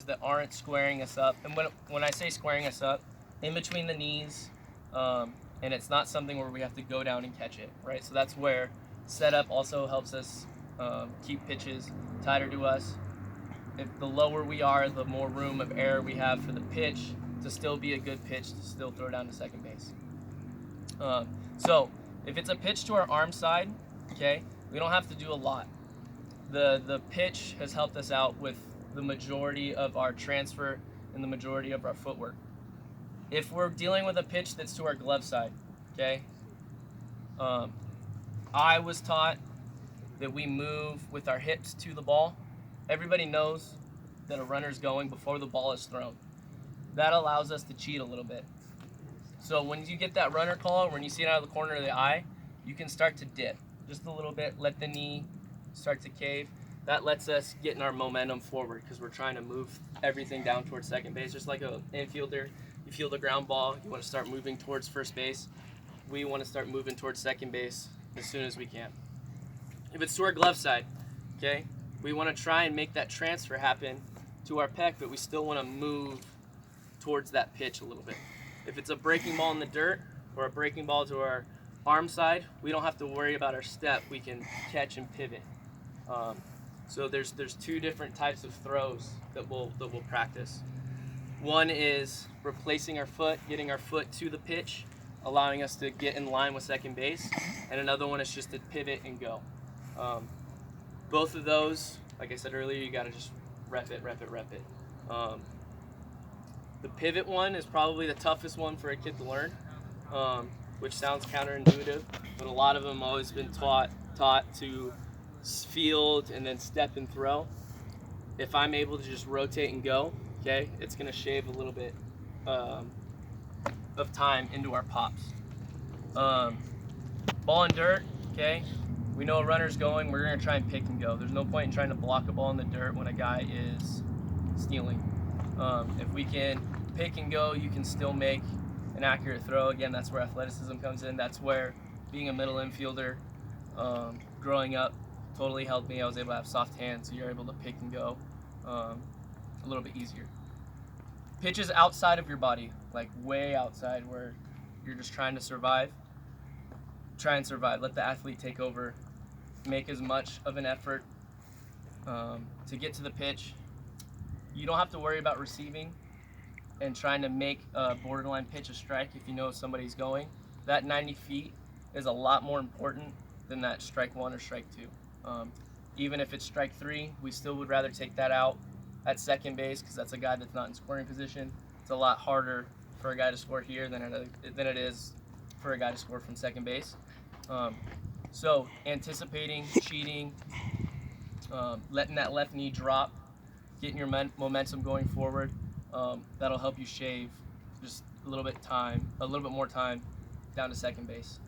that aren't squaring us up. And when I say squaring us up, in between the knees, and it's not something where we have to go down and catch it, right? So that's where setup also helps us keep pitches tighter to us. If the lower we are, the more room of error we have for the pitch to still be a good pitch to still throw down to second base. So if it's a pitch to our arm side, okay, we don't have to do a lot. The pitch has helped us out with the majority of our transfer and the majority of our footwork. If we're dealing with a pitch that's to our glove side, okay, I was taught that we move with our hips to the ball. Everybody knows that a runner's going before the ball is thrown. That allows us to cheat a little bit. So when you get that runner call, when you see it out of the corner of the eye, you can start to dip just a little bit, let the knee start to cave. That lets us get in our momentum forward because we're trying to move everything down towards second base. Just like an infielder, you field a ground ball, you want to start moving towards first base. We want to start moving towards second base as soon as we can. If it's to our glove side, okay, we want to try and make that transfer happen to our pec, but we still want to move towards that pitch a little bit. If it's a breaking ball in the dirt or a breaking ball to our arm side, we don't have to worry about our step. We can catch and pivot. So there's two different types of throws that we'll practice. One is replacing our foot, getting our foot to the pitch, allowing us to get in line with second base, and another one is just to pivot and go. Both of those, like I said earlier, you got to just rep it. The pivot one is probably the toughest one for a kid to learn, which sounds counterintuitive, but a lot of them always been taught to field and then step and throw. If I'm able to just rotate and go, okay, it's going to shave a little bit of time into our pops. Ball and dirt, okay, we know a runner's going, we're going to try and pick and go. There's no point in trying to block a ball in the dirt when a guy is stealing. If we can pick and go, you can still make an accurate throw. Again, that's where athleticism comes in. That's where being a middle infielder, growing up, totally helped me. I was able to have soft hands, so you're able to pick and go a little bit easier. Pitches outside of your body, like way outside where you're just trying to survive. Try and survive. Let the athlete take over. Make as much of an effort to get to the pitch. You don't have to worry about receiving and trying to make a borderline pitch a strike if you know somebody's going. That 90 feet is a lot more important than that strike one or strike two. Even if it's strike three, we still would rather take that out at second base because that's a guy that's not in scoring position. It's a lot harder for a guy to score here than it is for a guy to score from second base. So anticipating, cheating, letting that left knee drop, getting your momentum going forward, that'll help you shave just a little bit more time down to second base.